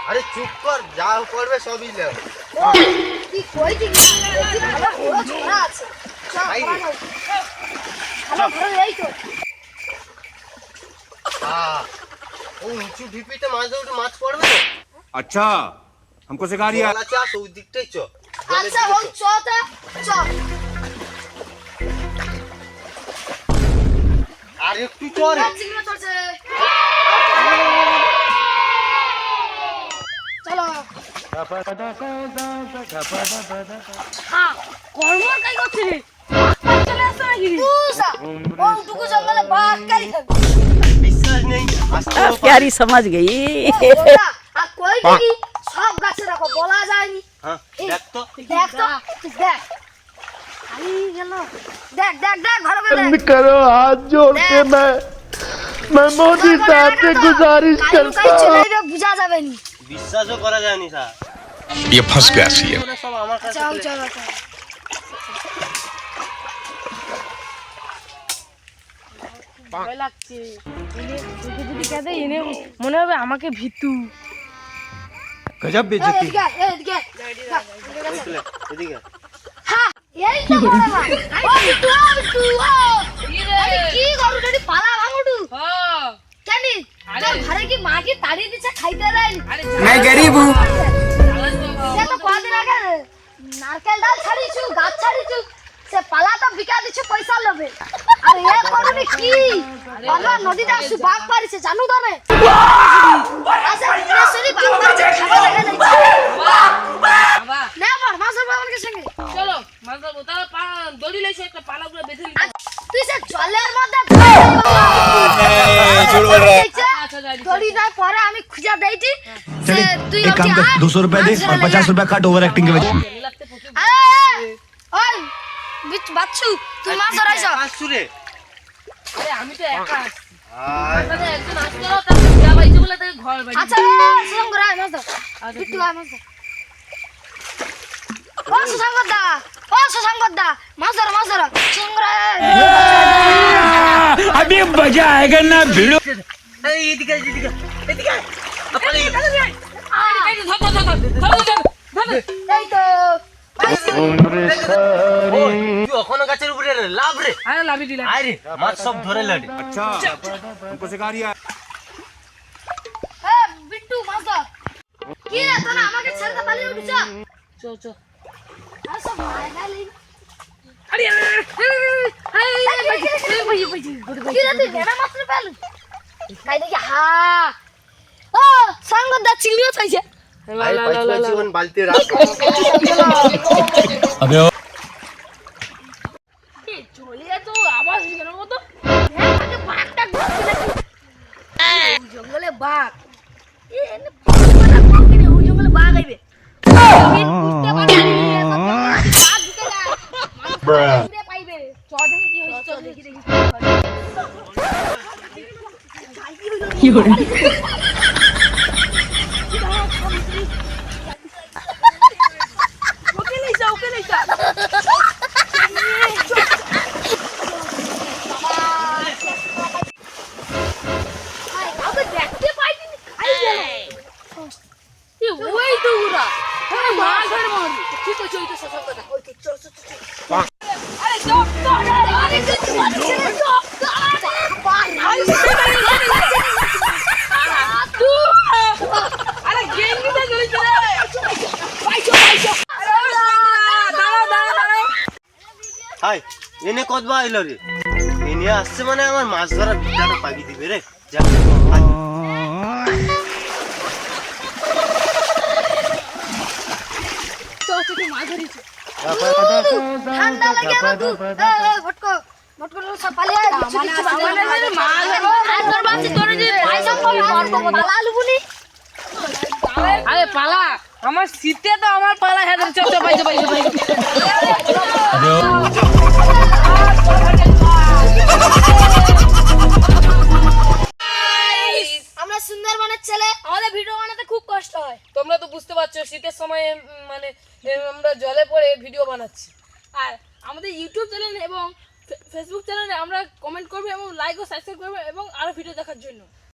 আরে চুপ কর, যা করবে সবই নেব। কি কই কি ভালো বড় ছোড়া আছে। চল ভালো ভালো এই তো। ও উঁচু ঢিপিতে মাছ ধরে মাছ পড়বে তো। अच्छा हमको सिखा रिया চল আচ্ছা ওই দিকটাই চ। আচ্ছা হোক চটা চল। আর একটু চল রে। চিংড়ি চলছে। চলো হ্যাঁ কর্ম কাই করছিস চলে আসছ নাকি তুসা ও টুকু জঙ্গলে বাঘ কাই খাবি বিশ্বাস নেই আস্তে प्यारी समझ गई আর কই দেখি সব গাছে রাখো বলা যায়নি। হ্যাঁ দেখ তো দেখ তো তুই দেখ আই গেল দেখ দেখ দেখ ভালো করে দেখ करो हाथ जोड़ के मैं मोदी साहब से गुजारिश करता हूँ চলে বুঝা যাবে নি। বিশ্বাসও করা যায়নি স্যার। ये फंस गया सी সব আমার কাছে চল চল চল ভয় লাগছে এনে তোকে যদি কেঁদে এনে মনে হবে আমাকে ভিতু गजब बेइज्जती এদিকে চলে, এদিকে হ্যাঁ এই তো বড় মা ও বিটু আরে কি করু রে পালা ভাঙুটু হ্যাঁ কেনি তোর ঘরে কি মা কি তাড়ি দিছে খাইতে দেয়নি। मैं गरीब हूँ সে তো কদিন আগে নারকেল ডাল ছাড়িছু গাছ ছাড়িছু সে পালা তো বিকা দিছু পয়সা লবে আর এ করবি কি বাবা নদীতে আসু বাঘ পারিছে জানু তো রে আচ্ছা নেসরি বাঘ পারিছে খাবে লাগা যাইছে বাবা নে পর মাসুর বাবার সঙ্গে চলো মাছ ধরবো তাহলে দড়ি লাইছে একটা পালাগুলো বেঁধে নিই তুই সে জলের মধ্যে আচ্ছা যাই দড়ি না পরে আমি খুঁজা দেইছি चले তুই एक काम कर 200 रुपए दे और 50 रुपए काट ओवर एक्टिंग के वजह লাগতে প্রচুর ওই বিচ বাচ্চু তুই মাছ ধরাইছ আসছু রে। আরে আমি তো একা আসছি আয় তাহলে একজন আসতো তারপর বিয়া বাইছে বলে তাকে ঘর বাড়ি আচ্ছা সুসঙ্গ রায় মাছ ধর বিট্টু আয় মাছ ধর ও সুসঙ্গ দা মাছ ধর সুসঙ্গ রায় अभी मजा आएगा ना भिड़ो এই এদিকে এদিকে এদিকে আপনি ধর এই তো তুই ওখানে গাছের উপরে রে, লাভ রে। আরে লাভি দিলাম আয় রে মাছ সব ধরে লাড়ি। अच्छा हमको सिखा रिया এ বিট্টু মাছ ধর কি রে তোরা আমাকে ছেড়ে দে পালিয়ে উঠছ চো চো আর সব মার গালি আরে কি রে তুই নেড়া মাছ পেল কাই দেখি হা ও সঙ্গ দা চিংড়িও চাইছে আয় পাঁচ জীবন বালতি রাখ। अबे চলে তো আবার কেন মতো আগে বাঘটা ঘুরছে নাকি জঙ্গলে বাঘ এনে ওই জঙ্গলে বাঘ আইবে বুঝতে পারছি বাঘ ঢুকে যায় মানুষ পাইবে চ দেখি কি হইছে চ দেখি কি করে ওকে লইছা আবে দেখতে পাইনি আই গেল ওই তো উড়া ওরে মাছ ধরে মারবি ঠিক আছে ওই তো সব কথা ওই তো চল চল চল আরে চপ আরে কিছু বলছিস আরে গেঙ্গিতে চলে চলে পাইছো দাঁড়াও হাই এনে কতবা আইলো রে। এনে আসছে মানে আমার মাছ ধরা বিদ্যাটা পাগি দিবে রে। যা আয়। তুই মাছ ধরিস ঠান্ডা লাগে বাবু ভটকো ভটকো সব পালিয়ে মানে মাছ তোর বাচ্চা তোর যে পয়সা কম করবো পালালু বলি আরে পালা আমার শীতে তো আমার পালা হেদের চপ পাইছো আমরা সুন্দরবনের ছেলে আমাদের ভিডিও বানাতে খুব কষ্ট হয়। তোমরা তো বুঝতে পারছো শীতের সময় মানে আমরা জলে পড়ে ভিডিও বানাচ্ছি আর আমাদের ইউটিউব চ্যানেল এবং ফেসবুক চ্যানেলে আমরা কমেন্ট করবো এবং লাইক ও সাবস্ক্রাইব করবো এবং আরো ভিডিও দেখার জন্য।